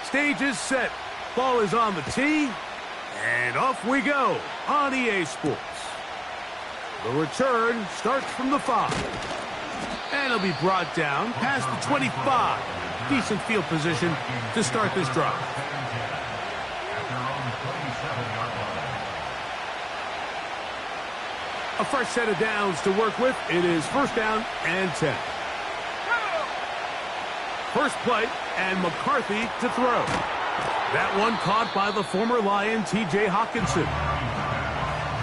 Stage is set. Ball is on the tee. And off we go on EA Sports. The return starts from the 5. And it'll be brought down past the 25. Decent field position to start this drive. A fresh set of downs to work with. It is first down and 10. First play, and McCarthy to throw. That one caught by the former Lion, T.J. Hawkinson.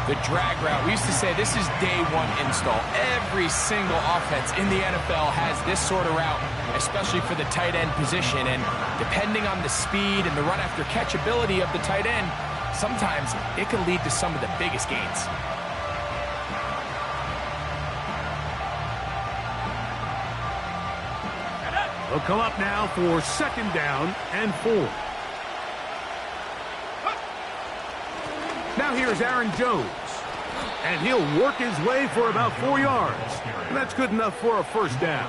The drag route. We used to say this is day one install. Every single offense in the NFL has this sort of route, especially for the tight end position. And depending on the speed and the run after catch ability of the tight end, sometimes it can lead to some of the biggest gains. They'll come up now for second down and 4. Now here's Aaron Jones. And he'll work his way for about 4 yards. And that's good enough for a first down.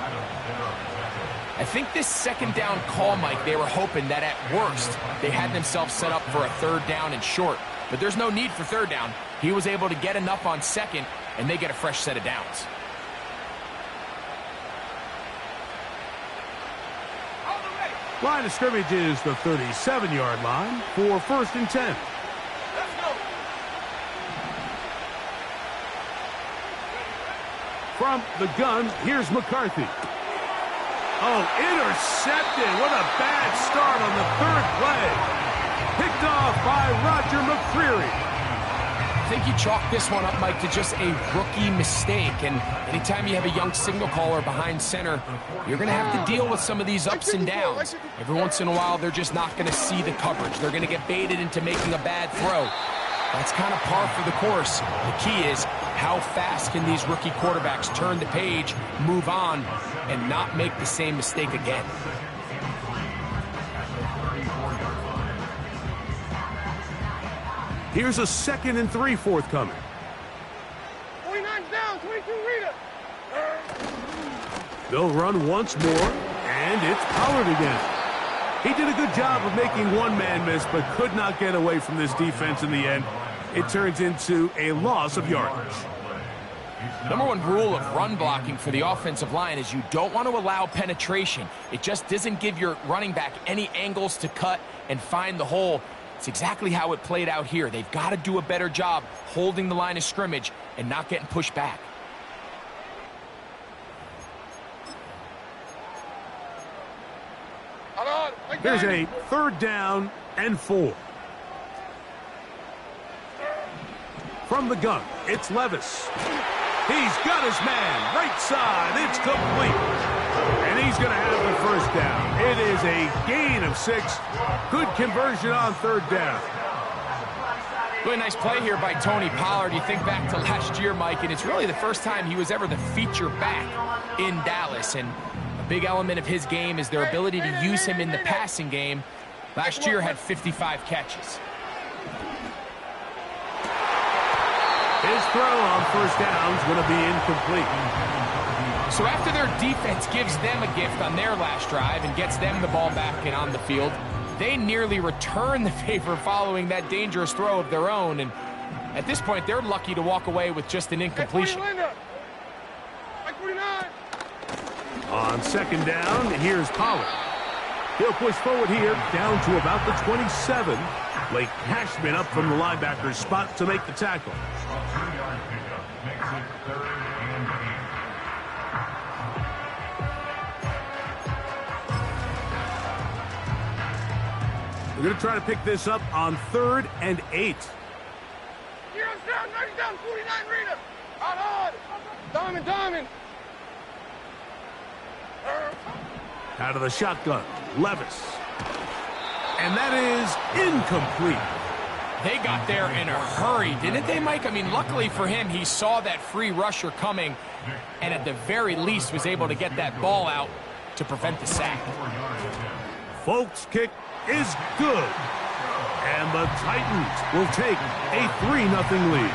I think this second down call, Mike, they were hoping that at worst they had themselves set up for a third down and short. But there's no need for third down. He was able to get enough on second, and they get a fresh set of downs. Line of scrimmage is the 37-yard line for first and 10. From the gun, here's McCarthy. Oh, intercepted. What a bad start on the third play. Picked off by Roger McCreary. I think you chalk this one up, Mike, to just a rookie mistake. And anytime you have a young signal caller behind center, you're going to have to deal with some of these ups and downs. Every once in a while, they're just not going to see the coverage. They're going to get baited into making a bad throw. That's kind of par for the course. The key is, how fast can these rookie quarterbacks turn the page, move on, and not make the same mistake again? Here's a 2nd and 3 forthcoming. 49's down, 22 Rita. They'll run once more, and it's Pollard again. He did a good job of making one man miss, but could not get away from this defense in the end. It turns into a loss of yardage. Number one rule of run blocking for the offensive line is you don't want to allow penetration. It just doesn't give your running back any angles to cut and find the hole. It's exactly how it played out here. They've got to do a better job holding the line of scrimmage and not getting pushed back. There's a third down and 4. From the gun, it's Levis. He's got his man, right side, it's complete. And he's going to have the first down. It is a gain of 6. Good conversion on third down. Really nice play here by Tony Pollard. You think back to last year, Mike, and it's really the first time he was ever the feature back in Dallas. And a big element of his game is their ability to use him in the passing game. Last year had 55 catches. His throw on first down is going to be incomplete. So after their defense gives them a gift on their last drive and gets them the ball back and on the field, they nearly return the favor following that dangerous throw of their own. And at this point, they're lucky to walk away with just an incompletion. On second down, here's Pollard. He'll push forward here down to about the 27. Blake Cashman up from the linebacker's spot to make the tackle. We're going to try to pick this up on 3rd and 8. Here's down, 90 down, 49 Rita. Out. Diamond. Out of the shotgun, Levis. And that is incomplete. They got there in a hurry, didn't they, Mike? I mean, luckily for him, he saw that free rusher coming and at the very least was able to get that ball out to prevent the sack. Folks' kick is good. And the Titans will take a 3-0 lead.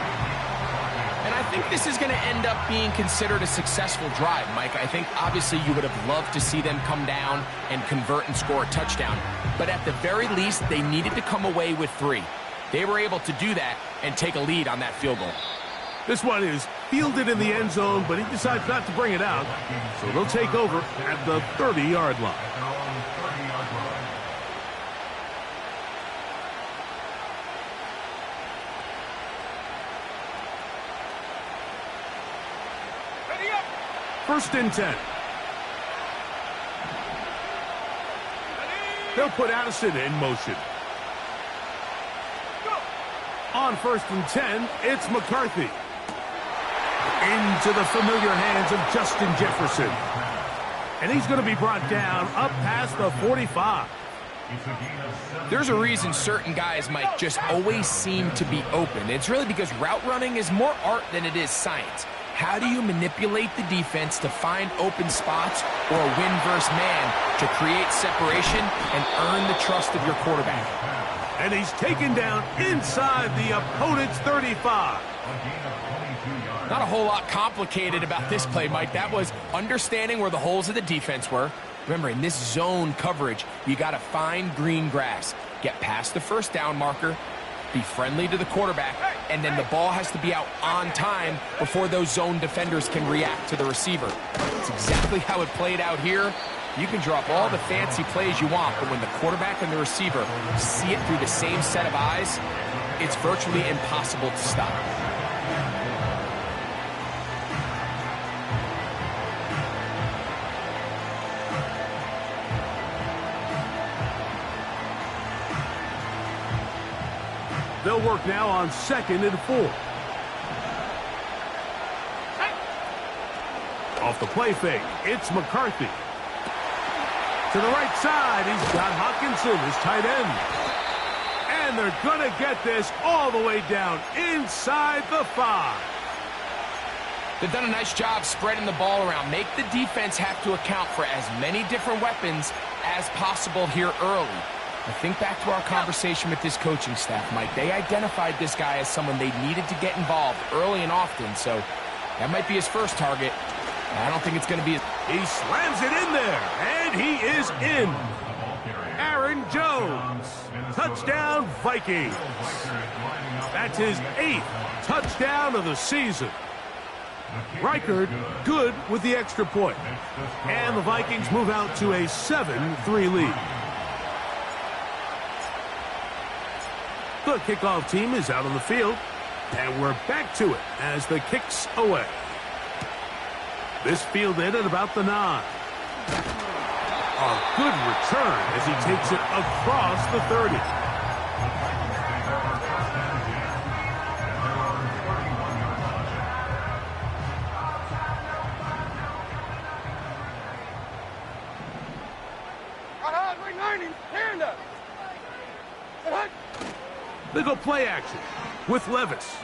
And I I think this is going to end up being considered a successful drive, Mike. I think obviously you would have loved to see them come down and convert and score a touchdown. But at the very least, they needed to come away with 3. They were able to do that and take a lead on that field goal. This one is fielded in the end zone, but he decides not to bring it out. So they'll take over at the 30-yard line. First and 10. They'll put Addison in motion. On first and 10, it's McCarthy. Into the familiar hands of Justin Jefferson. And he's going to be brought down up past the 45. There's a reason certain guys, Mike, just always seem to be open. It's really because route running is more art than it is science. How do you manipulate the defense to find open spots or a win versus man to create separation and earn the trust of your quarterback? And he's taken down inside the opponent's 35. Not a whole lot complicated about this play, Mike. That was understanding where the holes of the defense were. Remember, in this zone coverage, you got to find green grass, get past the first down marker, be friendly to the quarterback, and then the ball has to be out on time before those zone defenders can react to the receiver. It's exactly how it played out here. You can drop all the fancy plays you want, but when the quarterback and the receiver see it through the same set of eyes, it's virtually impossible to stop. They'll work now on 2nd and 4. Off the play fake, it's McCarthy. To the right side, he's got Hawkinson, his tight end. And they're going to get this all the way down inside the 5. They've done a nice job spreading the ball around. Make the defense have to account for as many different weapons as possible here early. I think back to our conversation with this coaching staff, Mike. They identified this guy as someone they needed to get involved early and often, so that might be his first target. I don't think it's going to be... He slams it in there, and he is in. Aaron Jones, touchdown Vikings. That's his 8th touchdown of the season. Reichard good with the extra point. And the Vikings move out to a 7-3 lead. The kickoff team is out on the field, and we're back to it as the kick's away. This fielded at about the 9. A good return as he takes it across the 30. They go play action with Levis.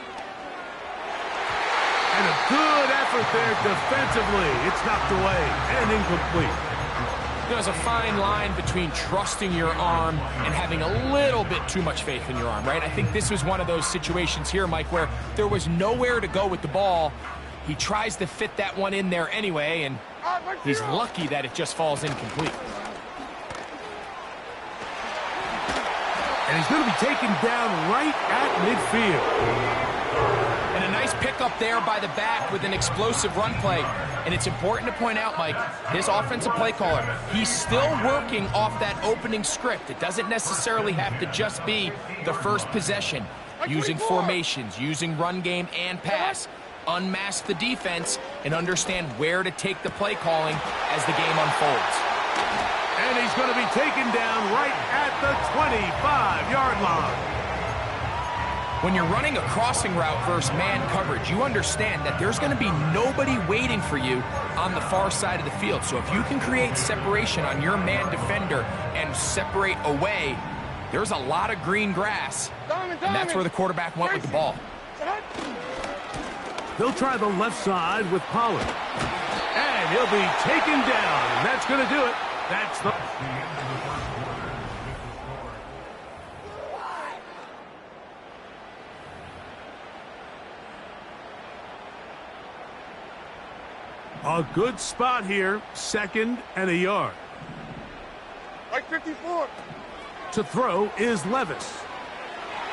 And a good effort there defensively. It's knocked away and incomplete. There's a fine line between trusting your arm and having a little bit too much faith in your arm, right? I think this was one of those situations here, Mike, where there was nowhere to go with the ball. He tries to fit that one in there anyway, and he's lucky that it just falls incomplete. And he's going to be taken down right at midfield. And a nice pickup there by the back with an explosive run play. And it's important to point out, Mike, this offensive play caller, he's still working off that opening script. It doesn't necessarily have to just be the first possession. Using formations, using run game and pass. Unmask the defense and understand where to take the play calling as the game unfolds. And he's going to be taken down right at the 25-yard line. When you're running a crossing route versus man coverage, you understand that there's going to be nobody waiting for you on the far side of the field. So if you can create separation on your man defender and separate away, there's a lot of green grass. And that's where the quarterback went with the ball. They'll try the left side with Pollard. And he'll be taken down. And that's going to do it. That's the... A good spot here, 2nd and a yard. Like 54. To throw is Levis.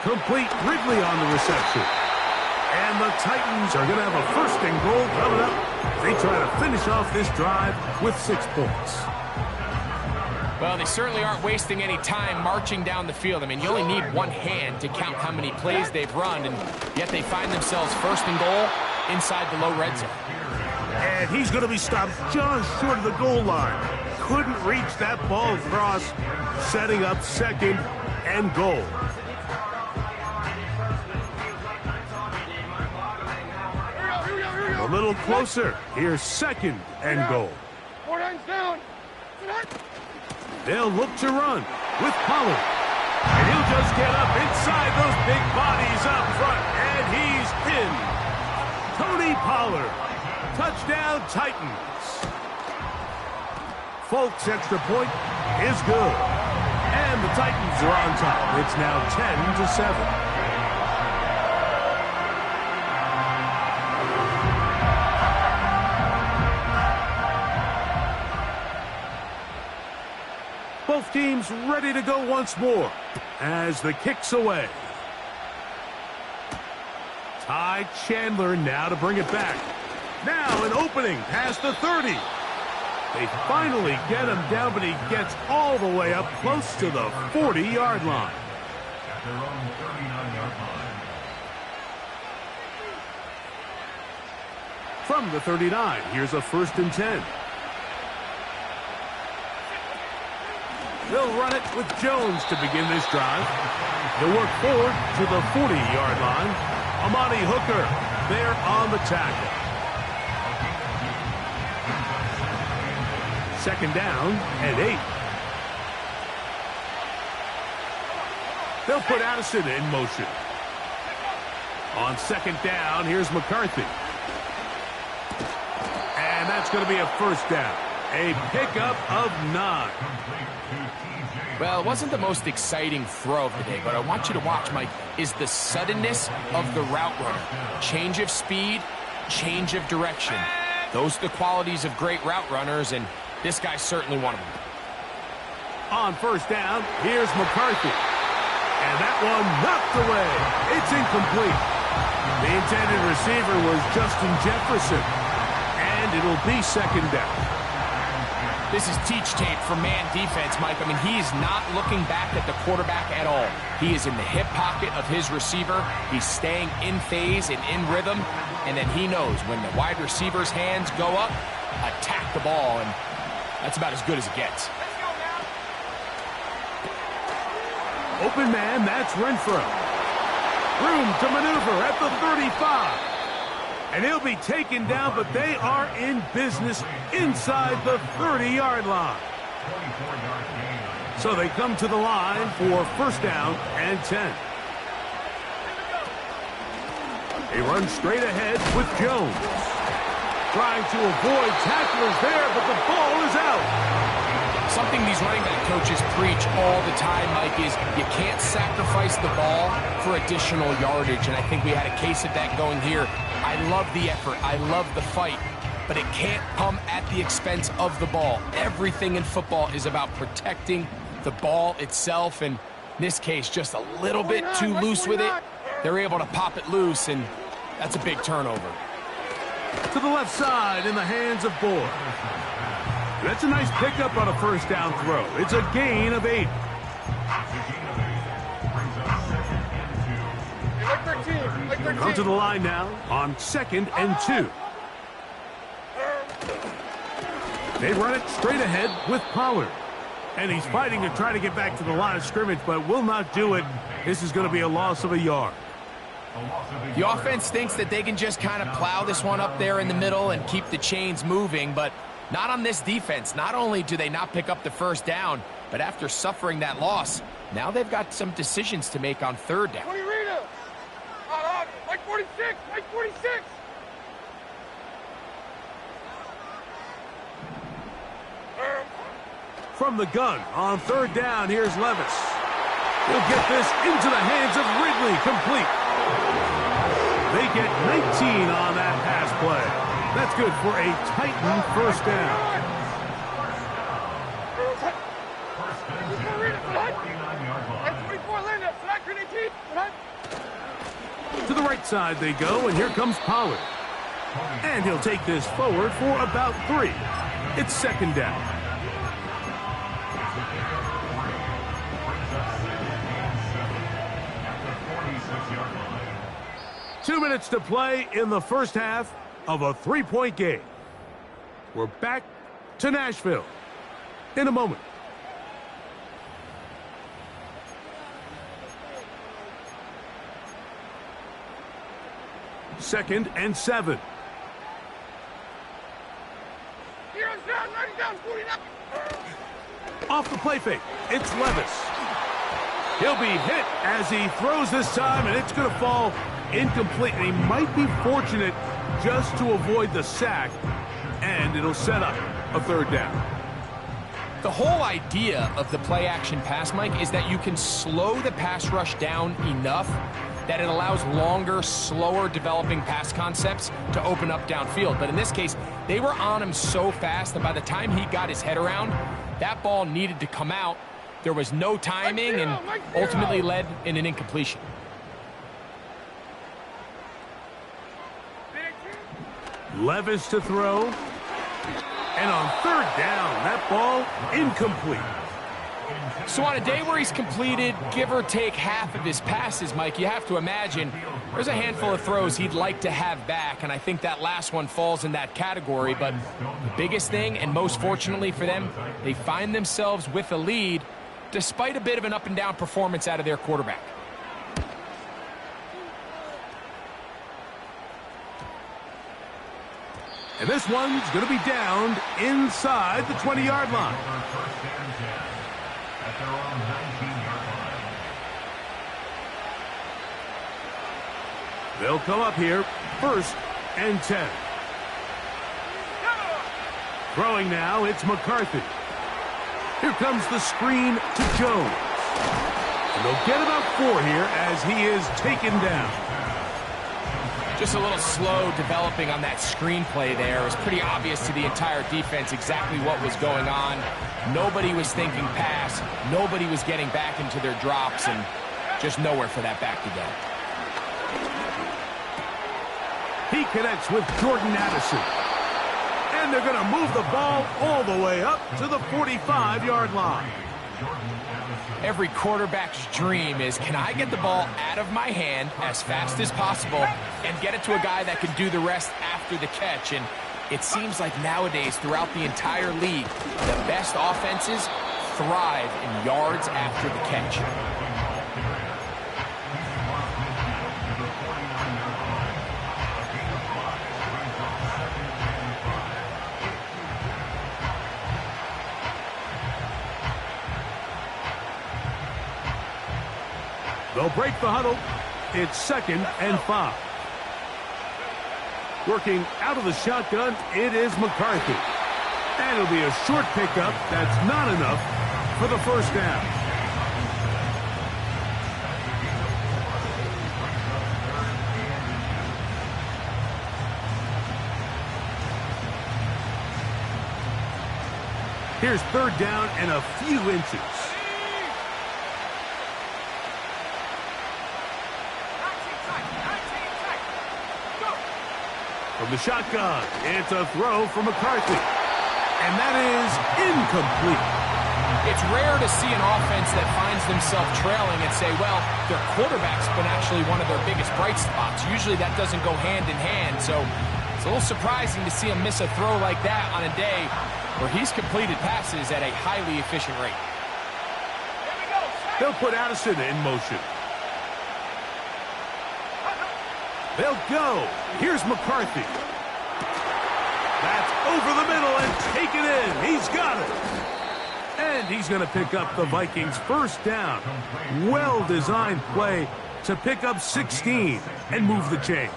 Complete. Ridley on the reception. And the Titans are going to have a 1st and goal coming up. They try to finish off this drive with 6 points. Well, they certainly aren't wasting any time marching down the field. I mean, you only need one hand to count how many plays they've run, and yet they find themselves 1st and goal inside the low red zone. And he's going to be stopped just short of the goal line. Couldn't reach that ball across, setting up 2nd and goal. A little closer. Here's 2nd and goal. 49's down. They'll look to run with Pollard. And he'll just get up inside those big bodies up front. And he's in. Tony Pollard. Touchdown, Titans. Folks' extra point is good. And the Titans are on top. It's now 10-7. Both teams ready to go once more as the kick's away. Ty Chandler now to bring it back. Now an opening past the 30. They finally get him down, but he gets all the way up close to the 40-yard line. At their own 39-yard line. From the 39, here's a 1st and 10. They'll run it with Jones to begin this drive. He'll work forward to the 40-yard line. Amani Hooker there on the tackle. 2nd down and 8. They'll put Addison in motion. On 2nd down, here's McCarthy. And that's going to be a 1st down. A pickup of 9. Well, it wasn't the most exciting throw of the day, but I want you to watch, Mike, is the suddenness of the route runner. Change of speed, change of direction. Those are the qualities of great route runners, and this guy's certainly one of them. On 1st down, here's McCarthy. And that one knocked away. It's incomplete. The intended receiver was Justin Jefferson. And it'll be 2nd down. This is teach tape for man defense, Mike. I mean, he is not looking back at the quarterback at all. He is in the hip pocket of his receiver. He's staying in phase and in rhythm. And then he knows when the wide receiver's hands go up, attack the ball. And that's about as good as it gets. Open man, that's Renfro. Room to maneuver at the 35. And he'll be taken down, but they are in business inside the 30-yard line. So they come to the line for 1st down and 10. They run straight ahead with Jones. Trying to avoid tacklers there, but the ball is out. Something these running back coaches preach all the time, Mike, is you can't sacrifice the ball for additional yardage. And I think we had a case of that going here. I love the effort. I love the fight. But it can't come at the expense of the ball. Everything in football is about protecting the ball itself. And in this case, just a little bit too loose with it. They're able to pop it loose, and that's a big turnover. To the left side in the hands of Boyd. That's a nice pickup on a 1st down throw. It's a gain of 8. Come to the line now on 2nd and 2. They run it straight ahead with Pollard. And he's fighting to try to get back to the line of scrimmage, but will not do it. This is going to be a loss of a yard. The offense thinks that they can just kind of plow this one up there in the middle and keep the chains moving, but not on this defense. Not only do they not pick up the 1st down, but after suffering that loss, now they've got some decisions to make on 3rd down. 20 Rita. Like 46. Like 46. From the gun on 3rd down, here's Levis. He'll get this into the hands of Ridley, complete. They get 19 on that pass play. That's good for a Titan first down. To the right side they go, and here comes Pollard. And he'll take this forward for about 3. It's second down. Two minutes to play in the first half of a 3-point game. We're back to Nashville in a moment. Second and 7. Off the play fake, it's Levis. He'll be hit as he throws this time, and it's going to fall incomplete. And he might be fortunate just to avoid the sack, and it'll set up a third down. The whole idea of the play-action pass, Mike, is that you can slow the pass rush down enough that it allows longer, slower developing pass concepts to open up downfield. But in this case, they were on him so fast that by the time he got his head around, that ball needed to come out. There was no timing and ultimately led in an incompletion. Levis to throw. And on third down, that ball incomplete. So on a day where he's completed, give or take half of his passes, Mike, you have to imagine there's a handful of throws he'd like to have back, and I think that last one falls in that category. But the biggest thing, and most fortunately for them, they find themselves with a lead despite a bit of an up-and-down performance out of their quarterback. And this one's going to be downed inside the 20-yard line. They'll come up here, first and 10. Throwing now, it's McCarthy. Here comes the screen to Jones. And they'll get about 4 here as he is taken down. Just a little slow developing on that screenplay there. It was pretty obvious to the entire defense exactly what was going on. Nobody was thinking pass. Nobody was getting back into their drops, and just nowhere for that back to go. He connects with Jordan Addison. And they're going to move the ball all the way up to the 45-yard line. Every quarterback's dream is, can I get the ball out of my hand as fast as possible and get it to a guy that can do the rest after the catch? And it seems like nowadays, throughout the entire league, the best offenses thrive in yards after the catch. They'll break the huddle. It's second and 5. Working out of the shotgun, it is McCarthy. And it'll be a short pickup. That's not enough for the first down. Here's third down and a few inches. From the shotgun, it's a throw for McCarthy. And that is incomplete. It's rare to see an offense that finds themselves trailing and say, well, their quarterback's been actually one of their biggest bright spots. Usually that doesn't go hand in hand, so it's a little surprising to see him miss a throw like that on a day where he's completed passes at a highly efficient rate. They'll put Addison in motion. They'll go. Here's McCarthy. That's over the middle and taken in. He's got it. And he's going to pick up the Vikings' first down. Well-designed play to pick up 16 and move the chains.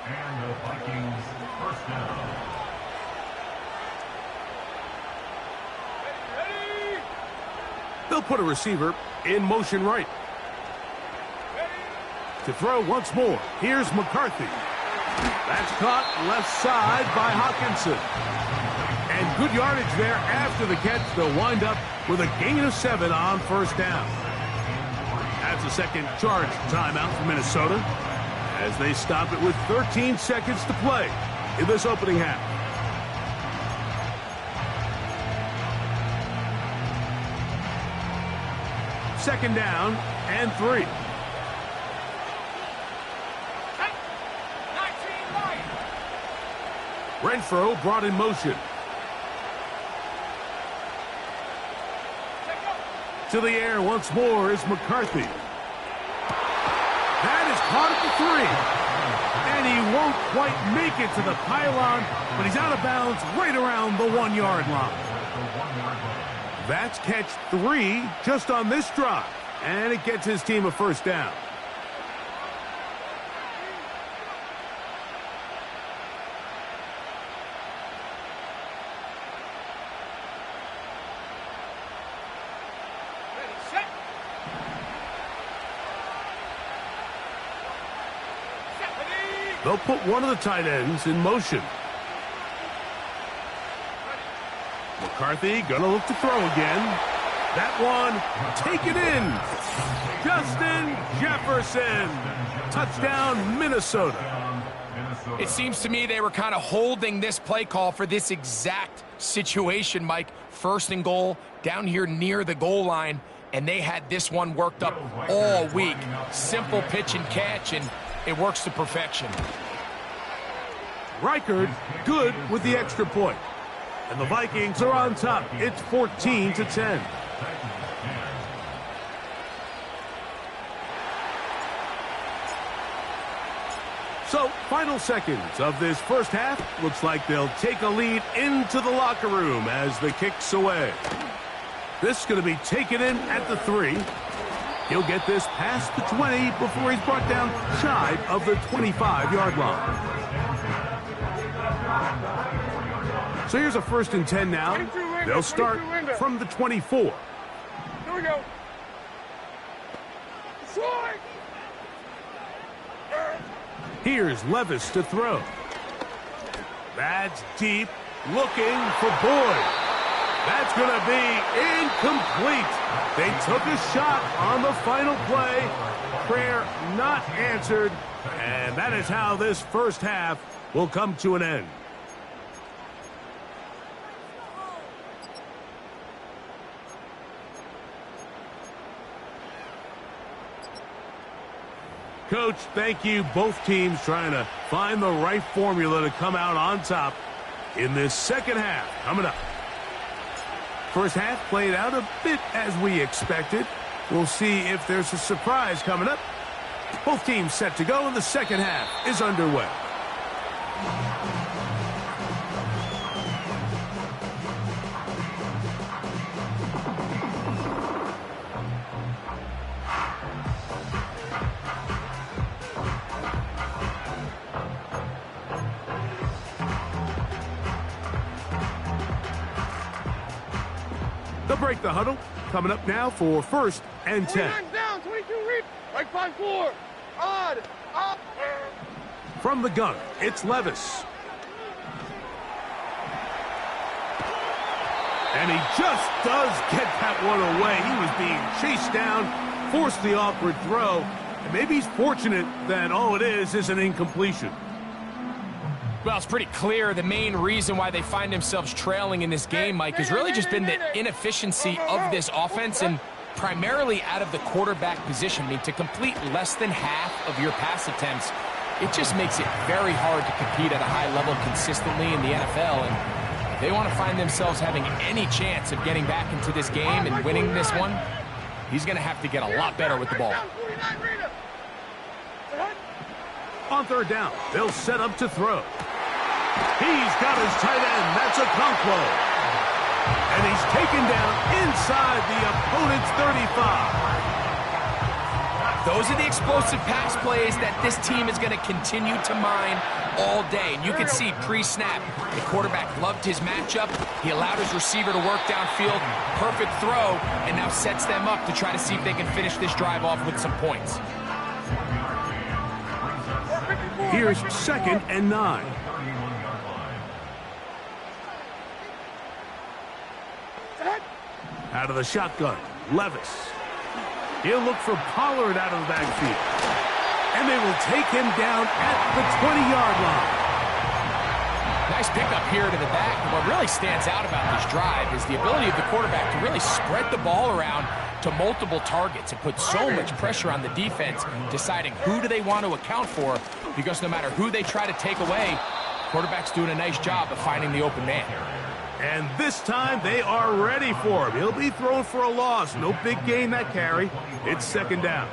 And the Vikings' first down. They'll put a receiver in motion right. To throw once more, here's McCarthy. That's caught left side by Hawkinson. And good yardage there after the catch. They'll wind up with a gain of 7 on first down. That's a second charge timeout for Minnesota as they stop it with 13 seconds to play in this opening half. Second down and 3. Renfro brought in motion. To the air once more is McCarthy. That is caught at the 3. And he won't quite make it to the pylon, but he's out of bounds right around the 1-yard line. That's catch 3 just on this drive, and it gets his team a first down. They'll put one of the tight ends in motion. McCarthy gonna look to throw again. That one taken in. Justin Jefferson. Touchdown, Minnesota. It seems to me they were kind of holding this play call for this exact situation, Mike. First and goal, down here near the goal line, and they had this one worked up all week. Simple pitch and catch, and it works to perfection. Reichard good with the extra point. And the Vikings are on top. It's 14-10. So, final seconds of this first half. Looks like they'll take a lead into the locker room as the kick's away. This is going to be taken in at the 3. He'll get this past the 20 before he's brought down shy of the 25-yard line. So here's a 1st and 10 now. They'll start from the 24. Here we go. Here's Levis to throw. That's deep, looking for Boyd. That's going to be incomplete. They took a shot on the final play. Prayer not answered. And that is how this first half will come to an end. Coach, thank you. Both teams trying to find the right formula to come out on top in this second half. Coming up. First half played out a bit as we expected. We'll see if there's a surprise coming up. Both teams set to go, and the second half is underway. They'll break the huddle. Coming up now for 1st and 10. Down, 22 reap. Right 5-4. Odd. Up. From the gun, it's Levis. And he just does get that one away. He was being chased down, forced the awkward throw. And maybe he's fortunate that all it is an incompletion. Well, it's pretty clear the main reason why they find themselves trailing in this game, Mike, has really just been the inefficiency of this offense and primarily out of the quarterback position. I mean, to complete less than half of your pass attempts, it just makes it very hard to compete at a high level consistently in the NFL. And if they want to find themselves having any chance of getting back into this game and winning this one, he's going to have to get a lot better with the ball. On 3rd down, they'll set up to throw. He's got his tight end. That's a Okonkwo. And he's taken down inside the opponent's 35. Those are the explosive pass plays that this team is going to continue to mine all day. And you can see pre-snap, the quarterback loved his matchup. He allowed his receiver to work downfield. Perfect throw, and now sets them up to try to see if they can finish this drive off with some points. 54. Here's 2nd and 9. Out of the shotgun, Levis. He'll look for Pollard out of the backfield. And they will take him down at the 20-yard line. Nice pickup here to the back. What really stands out about this drive is the ability of the quarterback to really spread the ball around to multiple targets and put so much pressure on the defense, deciding who do they want to account for, because no matter who they try to take away, quarterback's doing a nice job of finding the open man. And this time they are ready for him. He'll be thrown for a loss. No big gain that carry. It's 2nd down.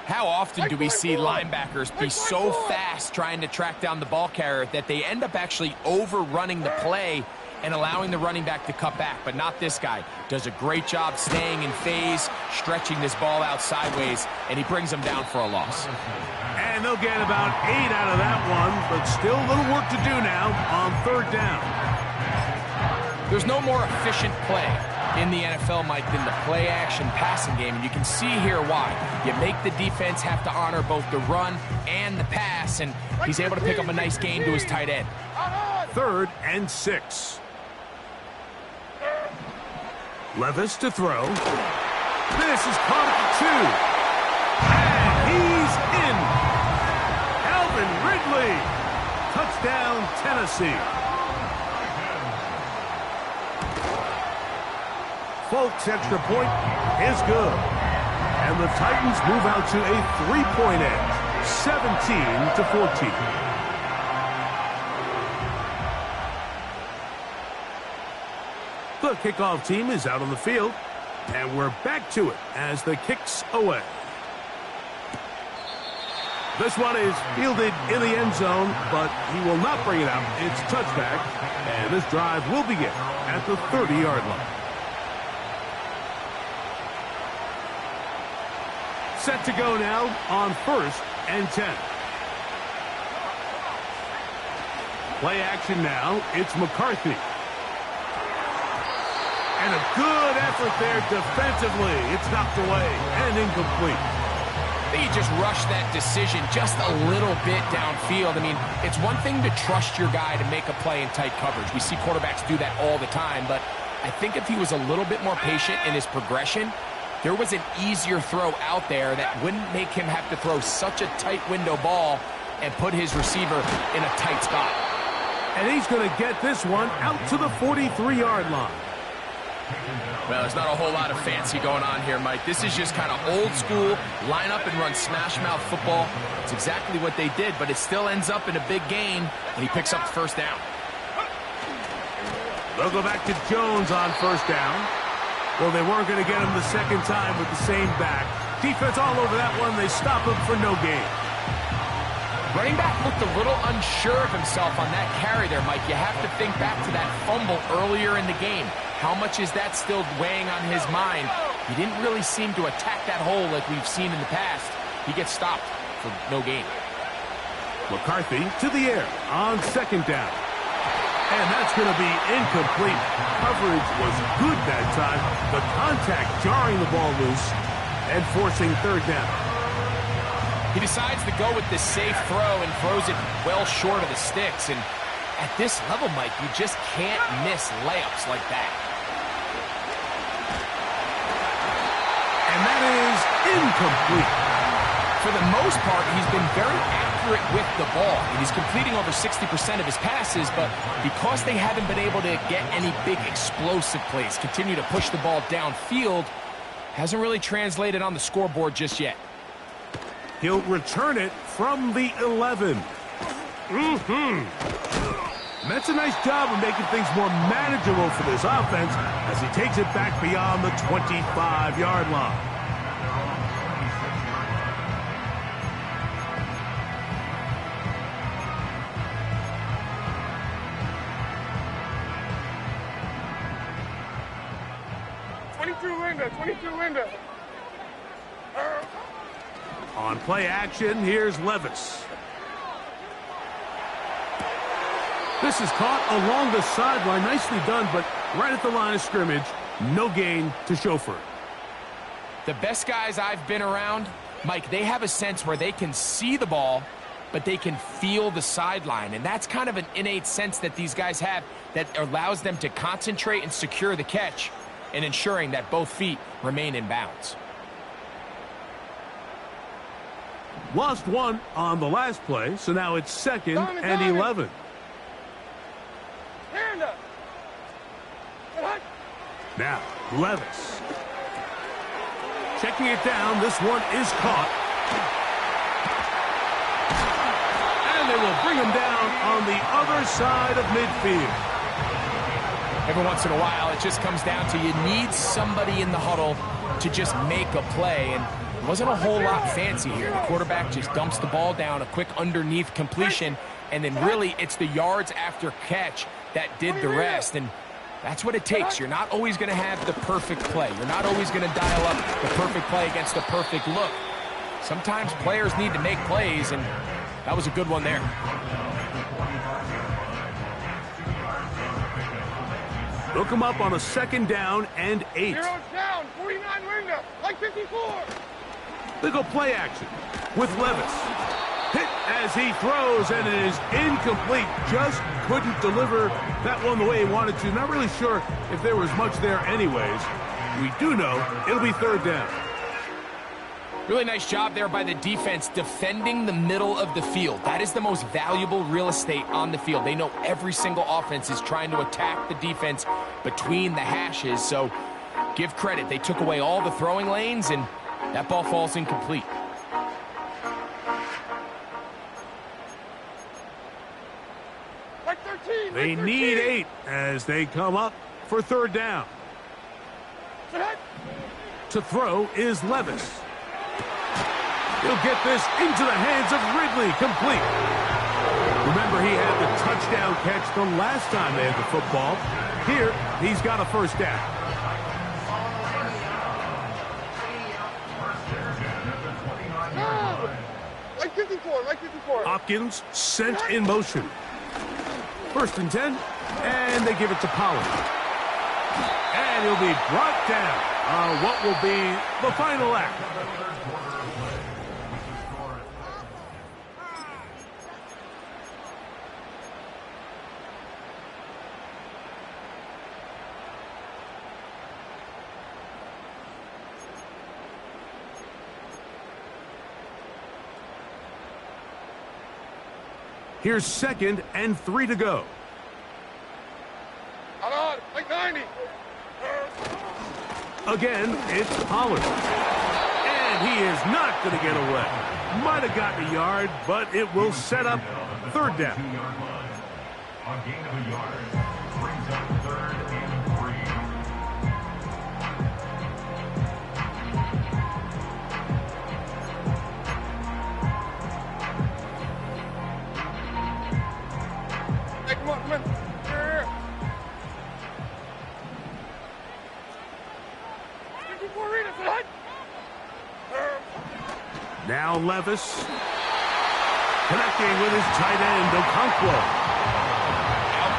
How often do we see linebackers be so fast trying to track down the ball carrier that they end up actually overrunning the play and allowing the running back to cut back? But not this guy. Does a great job staying in phase, stretching this ball out sideways, and he brings them down for a loss. And they'll get about 8 out of that one, but still a little work to do now on 3rd down. There's no more efficient play in the NFL, Mike, than the play-action passing game, and you can see here why. You make the defense have to honor both the run and the pass, and he's able to pick up a nice gain to his tight end. 3rd and 6. Levis to throw. This is caught at the 2. And he's in. Alvin Ridley. Touchdown, Tennessee. Folks' extra point is good. And the Titans move out to a 3-point edge, 17-14. The kickoff team is out on the field, and we're back to it as the kick's away. This one is fielded in the end zone, but he will not bring it out. It's touchback, and this drive will begin at the 30-yard line. Set to go now on 1st and 10. Play action now. It's McCarthy. And a good effort there defensively. It's knocked away and incomplete. I think he just rushed that decision just a little bit downfield. I mean, it's one thing to trust your guy to make a play in tight coverage. We see quarterbacks do that all the time, but I think if he was a little bit more patient in his progression, there was an easier throw out there that wouldn't make him have to throw such a tight window ball and put his receiver in a tight spot. And he's going to get this one out to the 43-yard line. Well, there's not a whole lot of fancy going on here, Mike. This is just kind of old school, line up and run smash mouth football. It's exactly what they did, but it still ends up in a big gain, and he picks up the 1st down. They'll go back to Jones on 1st down. Well, they weren't going to get him the 2nd time with the same back. Defense all over that one. They stop him for no gain. Running back looked a little unsure of himself on that carry there, Mike. You have to think back to that fumble earlier in the game. How much is that still weighing on his mind? He didn't really seem to attack that hole like we've seen in the past. He gets stopped for no gain. McCarthy to the air on 2nd down. And that's going to be incomplete. Coverage was good that time. The contact jarring the ball loose and forcing 3rd down. He decides to go with the safe throw and throws it well short of the sticks. And at this level, Mike, you just can't miss layups like that. And that is incomplete. For the most part, he's been very accurate with the ball. And he's completing over 60% of his passes, but because they haven't been able to get any big explosive plays, continue to push the ball downfield, hasn't really translated on the scoreboard just yet. He'll return it from the 11. That's a nice job of making things more manageable for this offense as he takes it back beyond the 25-yard line. On play action, here's Levis. This is caught along the sideline. Nicely done, but right at the line of scrimmage, no gain to show for it. The best guys I've been around, Mike, they have a sense where they can see the ball but they can feel the sideline. And that's kind of an innate sense that these guys have that allows them to concentrate and secure the catch and ensuring that both feet remain in bounds. Lost one on the last play, so now it's 2nd and 11. Hand up. Now, Levis. Checking it down. This one is caught. And they will bring him down on the other side of midfield. Every once in a while, it just comes down to you need somebody in the huddle to just make a play. And it wasn't a whole lot fancy here. The quarterback just dumps the ball down, a quick underneath completion, and then really it's the yards after catch that did the rest. And that's what it takes. You're not always going to have the perfect play. You're not always going to dial up the perfect play against the perfect look. Sometimes players need to make plays, and that was a good one there. Look him up on a 2nd down and 8. 0 down, 49 window, like 54. They go play action with Levis. Hit as he throws, and it is incomplete. Just couldn't deliver that one the way he wanted to. Not really sure if there was much there anyways. We do know it'll be 3rd down. Really nice job there by the defense defending the middle of the field. That is the most valuable real estate on the field. They know every single offense is trying to attack the defense between the hashes. So give credit. They took away all the throwing lanes, and that ball falls incomplete. Like 13. They need 8 as they come up for 3rd down. To throw is Levis. He'll get this into the hands of Ridley, complete. Remember, he had the touchdown catch the last time they had the football. Here, he's got a 1st down. Like 54, like 54. Hopkins sent in motion. 1st and 10, and they give it to Pollard. And he'll be brought down on what will be the final act. Here's 2nd and 3 to go. On, like 90. Again, it's Pollard. And he is not going to get away. Might have gotten a yard, but it will set up 3rd down. A gain of a yard brings up 3rd and 3. Hey, come on, come on. Here. 54 readers, right? Now Levis connecting with his tight end, Okonkwo.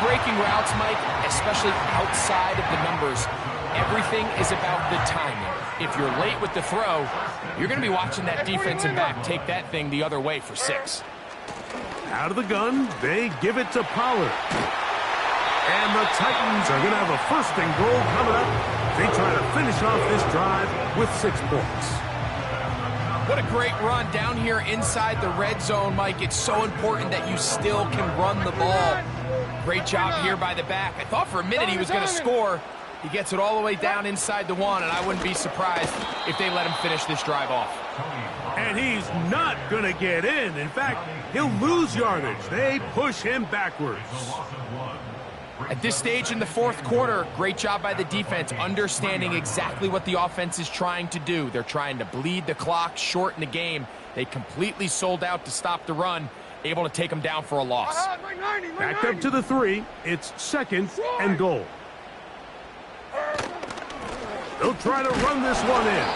Breaking routes, Mike, especially outside of the numbers, everything is about the timing. If you're late with the throw, you're going to be watching that defensive back take that thing the other way for 6. Out of the gun, they give it to Pollard. And the Titans are going to have a 1st and goal coming up. They try to finish off this drive with 6 points. What a great run down here inside the red zone, Mike. It's so important that you still can run the ball. Great job here by the back. I thought for a minute he was going to score. He gets it all the way down inside the 1, and I wouldn't be surprised if they let him finish this drive off. And he's not going to get in. In fact, he'll lose yardage. They push him backwards. At this stage in the 4th quarter, great job by the defense, understanding exactly what the offense is trying to do. They're trying to bleed the clock, shorten the game. They completely sold out to stop the run, able to take them down for a loss. Backed up to the 3. It's 2nd and goal. They'll try to run this one in.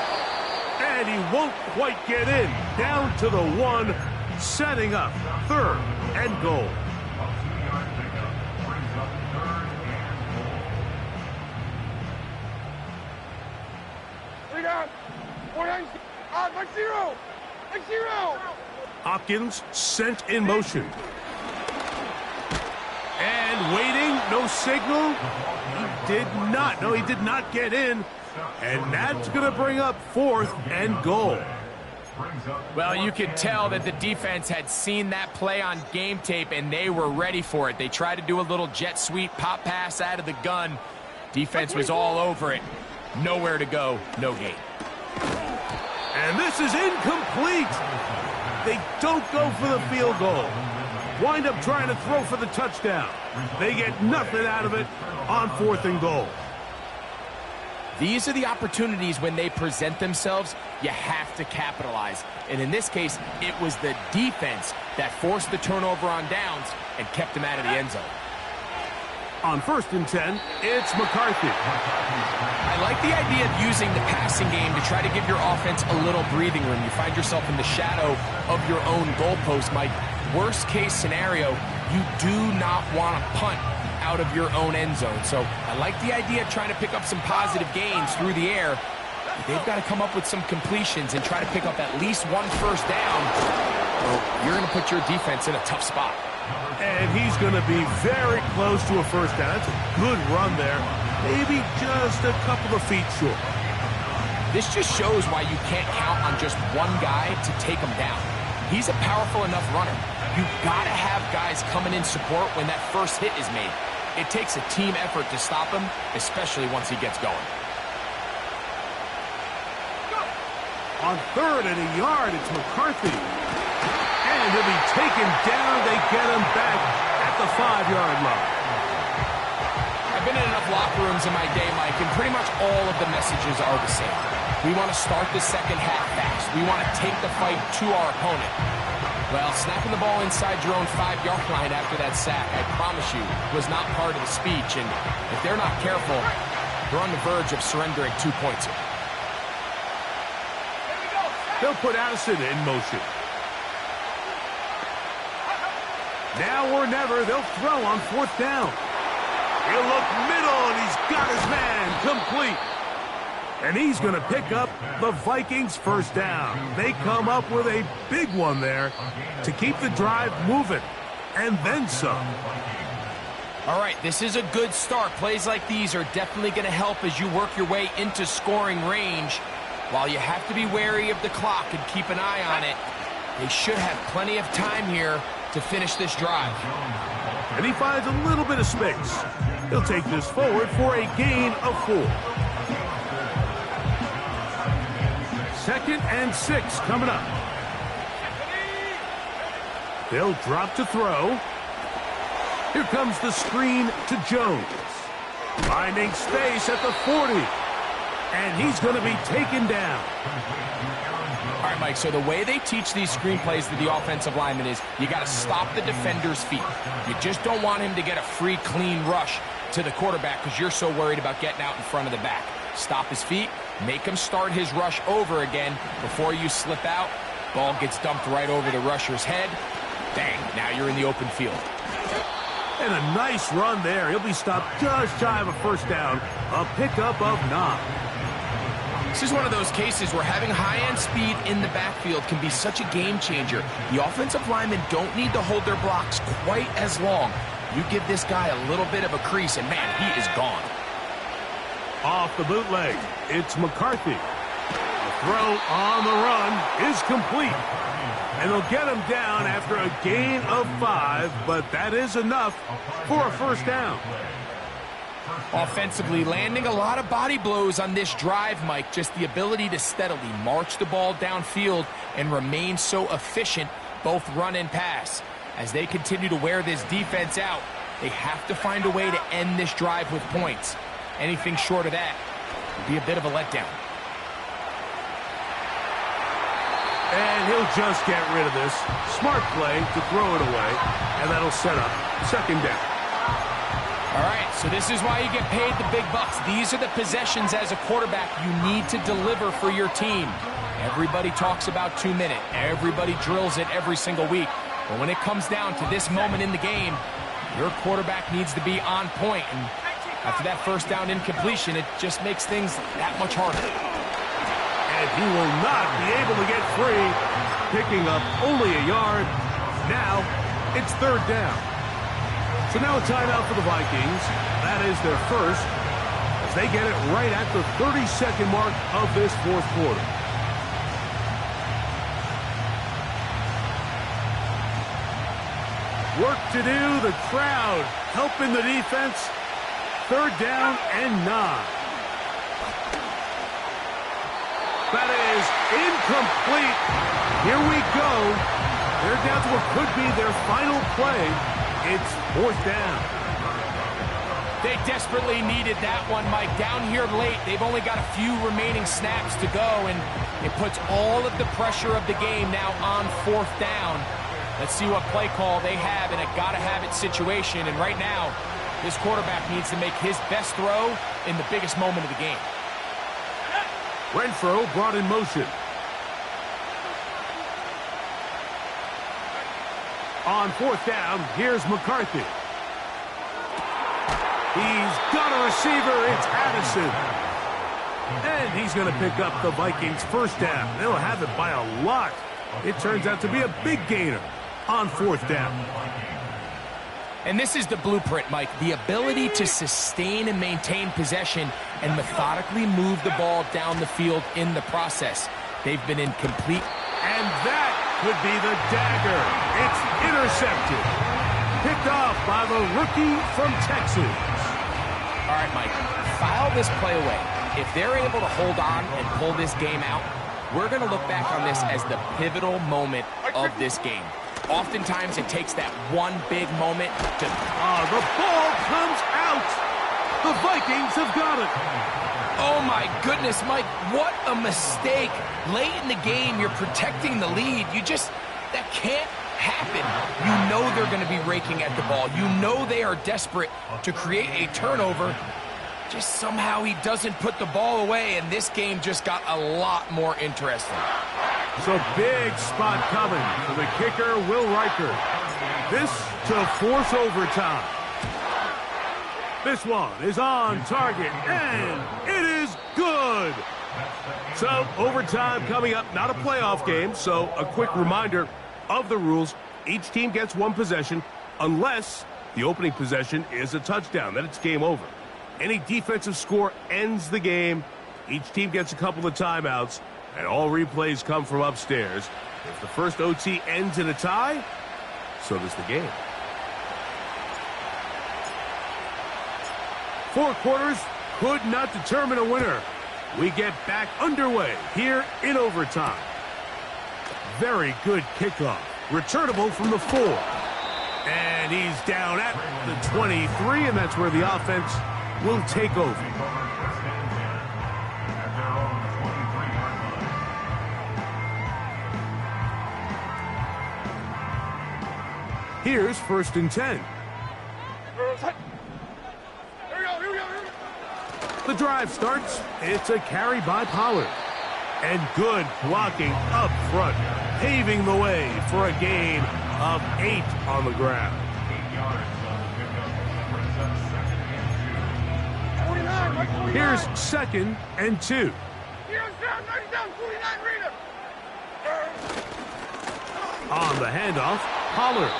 And he won't quite get in. Down to the 1, setting up 3rd and goal. Hopkins sent in motion. And waiting, no signal. He did not get in. And that's going to bring up 4th and goal. Well, you could tell that the defense had seen that play on game tape, and they were ready for it. They tried to do a little jet sweep, pop pass out of the gun. Defense was all over it. Nowhere to go, no gain. And this is incomplete. They don't go for the field goal. Wind up trying to throw for the touchdown. They get nothing out of it on 4th and goal. These are the opportunities when they present themselves, you have to capitalize. And in this case, it was the defense that forced the turnover on downs and kept them out of the end zone. On 1st and 10, it's McCarthy. I like the idea of using the passing game to try to give your offense a little breathing room. You find yourself in the shadow of your own goalpost, Mike. Worst case scenario, you do not want to punt out of your own end zone. So I like the idea of trying to pick up some positive gains through the air. But they've got to come up with some completions and try to pick up at least 1 first down. Well, you're going to put your defense in a tough spot. And he's going to be very close to a first down. That's a good run there. Maybe just a couple of feet short. This just shows why you can't count on just one guy to take him down. He's a powerful enough runner. You've got to have guys coming in support when that first hit is made. It takes a team effort to stop him, especially once he gets going. On 3rd and a yard, it's McCarthy. And he'll be taken down. They get him back at the 5-yard line. I've been in enough locker rooms in my day, Mike, and pretty much all of the messages are the same. We want to start the second half fast. We want to take the fight to our opponent. Well, snapping the ball inside your own 5-yard line after that sack, I promise you, was not part of the speech. And if they're not careful, they're on the verge of surrendering 2 points here. They'll put Addison in motion. Now or never, they'll throw on 4th down. He'll look middle, and he's got his man complete. And he's going to pick up the Vikings' first down. They come up with a big one there to keep the drive moving, and then some. All right, this is a good start. Plays like these are definitely going to help as you work your way into scoring range. While you have to be wary of the clock and keep an eye on it, they should have plenty of time here to finish this drive. And he finds a little bit of space. He'll take this forward for a gain of 4. 2nd and 6 coming up. They'll drop to throw. Here comes the screen to Jones. Finding space at the 40. And he's going to be taken down. All right, Mike, so the way they teach these screenplays to the offensive lineman is you got to stop the defender's feet. You just don't want him to get a free, clean rush to the quarterback because you're so worried about getting out in front of the back. Stop his feet, make him start his rush over again before you slip out. Ball gets dumped right over the rusher's head. Bang, now you're in the open field. And a nice run there. He'll be stopped just shy of a first down. A pickup of 9. This is one of those cases where having high-end speed in the backfield can be such a game changer. The offensive linemen don't need to hold their blocks quite as long. You give this guy a little bit of a crease, and man, he is gone. Off the bootleg, it's McCarthy. The throw on the run is complete. And they'll get him down after a gain of 5, but that is enough for a first down. Offensively, landing a lot of body blows on this drive, Mike. Just the ability to steadily march the ball downfield and remain so efficient, both run and pass. As they continue to wear this defense out, they have to find a way to end this drive with points. Anything short of that would be a bit of a letdown. And he'll just get rid of this. Smart play to throw it away, and that'll set up 2nd down. All right, so this is why you get paid the big bucks. These are the possessions as a quarterback you need to deliver for your team. Everybody talks about 2-minute. Everybody drills it every single week. But when it comes down to this moment in the game, your quarterback needs to be on point. And after that first down incompletion, it just makes things that much harder. And he will not be able to get free. picking up only a yard. Now it's third down. So now a timeout for the Vikings. That is their first, as they get it right at the 30-second mark of this fourth quarter. Work to do, the crowd helping the defense. Third down and 9. That is incomplete. Here we go. They're down to what could be their final play. It's fourth down. They desperately needed that one, Mike. Down here late, they've only got a few remaining snaps to go, and it puts all of the pressure of the game now on fourth down. Let's see what play call they have in a gotta-have-it situation. And right now, this quarterback needs to make his best throw in the biggest moment of the game. Renfro brought in motion. On fourth down, here's McCarthy. He's got a receiver. It's Addison. And he's going to pick up the Vikings' first down. They'll have it by a lot. It turns out to be a big gainer on fourth down. And this is the blueprint, Mike. The ability to sustain and maintain possession and methodically move the ball down the field in the process. They've been incomplete. And that could be the dagger. It's intercepted. Picked off by the rookie from Texas. All right, Mike, file this play away. If they're able to hold on and pull this game out, we're going to look back on this as the pivotal moment of this game. Oftentimes, it takes that one big moment to... The ball comes out. The Vikings have got it. Oh, my goodness, Mike, what a mistake. Late in the game, you're protecting the lead. That can't happen. You know they're going to be raking at the ball. You know they are desperate to create a turnover. Just somehow he doesn't put the ball away, and this game just got a lot more interesting. So big spot coming for the kicker, Will Riker. This to force overtime. This one is on target, and it is good. So overtime coming up, not a playoff game, so a quick reminder of the rules. Each team gets one possession unless the opening possession is a touchdown. Then it's game over. Any defensive score ends the game. Each team gets a couple of timeouts, and all replays come from upstairs. If the first OT ends in a tie, so does the game. 4 quarters could not determine a winner. We get back underway here in overtime. Very good kickoff. Returnable from the 4. And he's down at the 23, and that's where the offense will take over. Here's first and 10. The drive starts. It's a carry by Pollard. And good blocking up front, paving the way for a gain of 8 on the ground. 49, Here's second and 2. On the handoff, Pollard.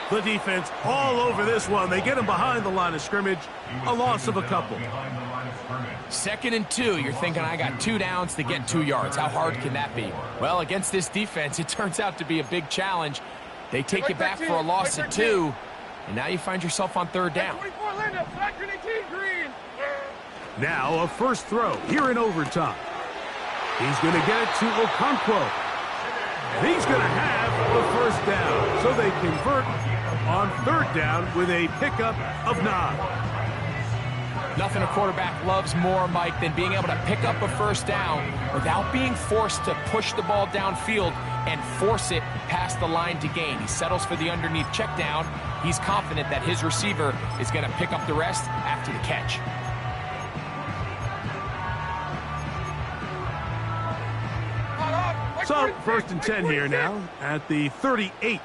The defense all over this one. They get him behind the line of scrimmage. A loss of a couple. Second and 2, you're thinking, I got 2 downs to get 2 yards. How hard can that be? Well, against this defense, it turns out to be a big challenge. They take you back for a loss of 2, and now you find yourself on third down. Now a first throw here in overtime. He's going to get it to Okonkwo. And he's going to have the first down. So they convert on third down with a pickup of 9. Nothing a quarterback loves more, Mike, than being able to pick up a first down without being forced to push the ball downfield and force it past the line to gain. He settles for the underneath check down. He's confident that his receiver is going to pick up the rest after the catch. So first and 10 here now at the 38.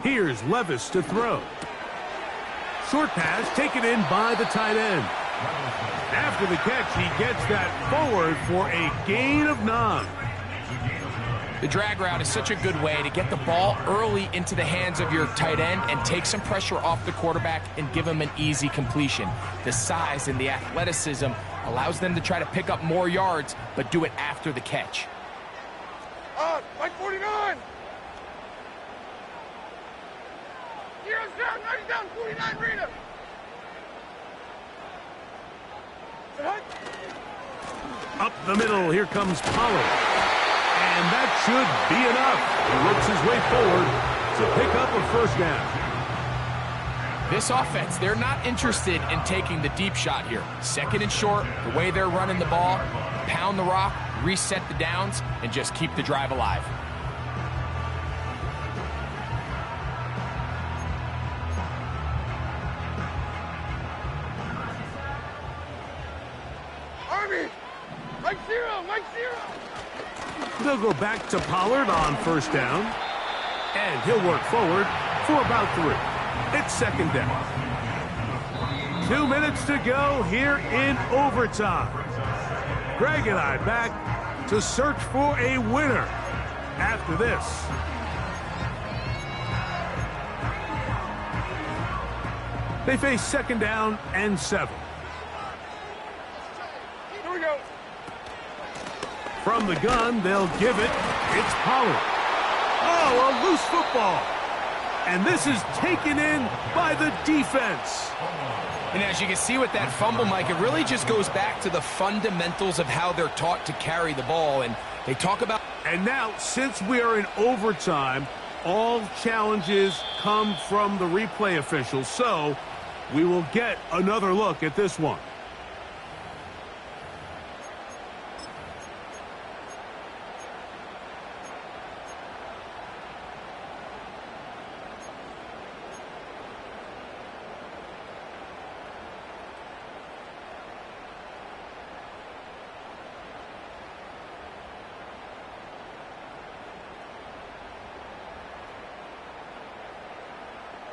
Here's Levis to throw. Short pass taken in by the tight end. After the catch, he gets that forward for a gain of 9. The drag route is such a good way to get the ball early into the hands of your tight end and take some pressure off the quarterback and give him an easy completion. The size and the athleticism allows them to try to pick up more yards, but do it after the catch. Mike 49! Zero's down, 90 down, 49, Rita! Up the middle, here comes Pollard. And that should be enough. He works his way forward to pick up a first down. This offense, they're not interested in taking the deep shot here. Second and short, the way they're running the ball, pound the rock, reset the downs, and just keep the drive alive. Army! Mike 0! Mike 0! They'll go back to Pollard on first down. And he'll work forward for about 3. It's second down. 2 minutes to go here in overtime. Greg and I back to search for a winner after this. They face second down and 7. Here we go. From the gun, they'll give it. It's Pollard. Oh, a loose football. And this is taken in by the defense. And as you can see with that fumble, Mike, it really just goes back to the fundamentals of how they're taught to carry the ball. And they talk about... And now, since we are in overtime, all challenges come from the replay officials. So we will get another look at this one.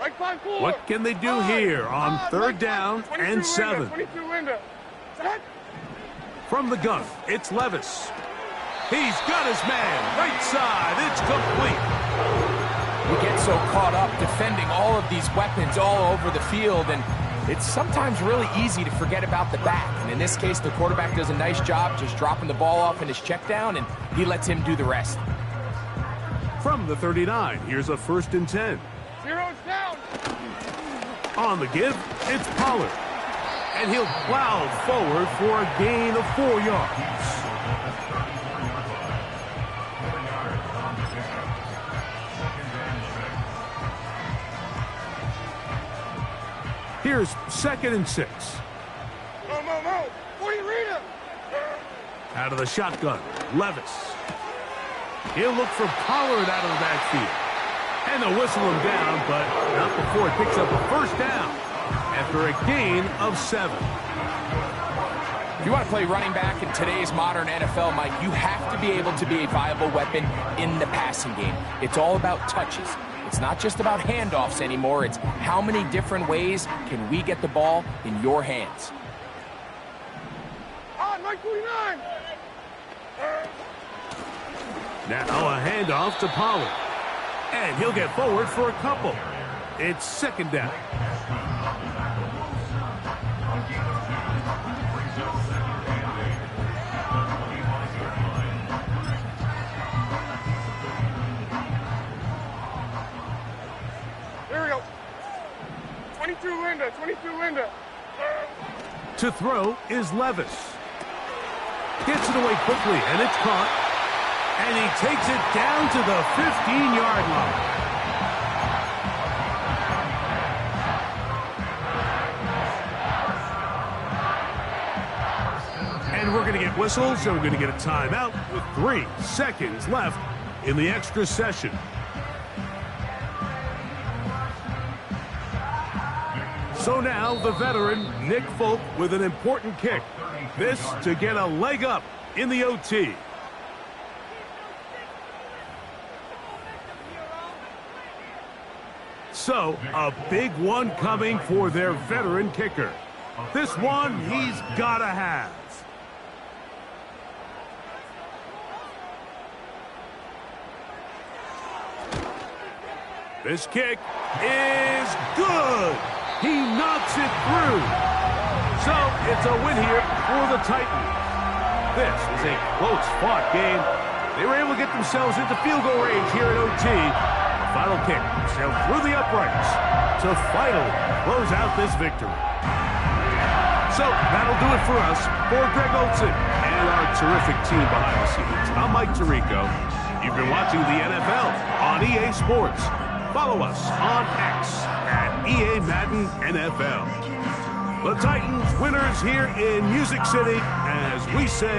Right 5-4. What can they do here on third down and 7? 22 window. Set. From the gun, it's Levis. He's got his man, right side, it's complete. We get so caught up defending all of these weapons all over the field, and it's sometimes really easy to forget about the back. And in this case, the quarterback does a nice job just dropping the ball off in his check down, and he lets him do the rest. From the 39, here's a 1st and 10. Zero's down. On the give, it's Pollard. And he'll plow forward for a gain of 4 yards. Here's 2nd and 6. Mo. 40 Rita. Out of the shotgun, Levis. He'll look for Pollard out of the backfield. And they'll whistle him down, but not before he picks up a first down after a gain of 7. If you want to play running back in today's modern NFL, Mike, you have to be able to be a viable weapon in the passing game. It's all about touches. It's not just about handoffs anymore. It's how many different ways can we get the ball in your hands. On Mike 49. Now a handoff to Pollard. And he'll get forward for a couple. It's second down. Here we go. 22 window. To throw is Levis. Gets it away quickly, and it's caught. And he takes it down to the 15-yard line. And we're going to get whistles, and we're going to get a timeout with 3 seconds left in the extra session. So now the veteran, Nick Folk, with an important kick. This to get a leg up in the OT. So, a big one coming for their veteran kicker. This one he's gotta have. This kick is good. He knocks it through. So it's a win here for the Titans. This is a close-fought game. They were able to get themselves into field goal range here at OT. The final kick sailed through the uprights to finally close out this victory. So that'll do it for us. For Greg Olson and our terrific team behind the scenes, I'm Mike Tirico. You've been watching the NFL on EA Sports. Follow us on X at EA Madden NFL. The Titans winners here in Music City, as we say,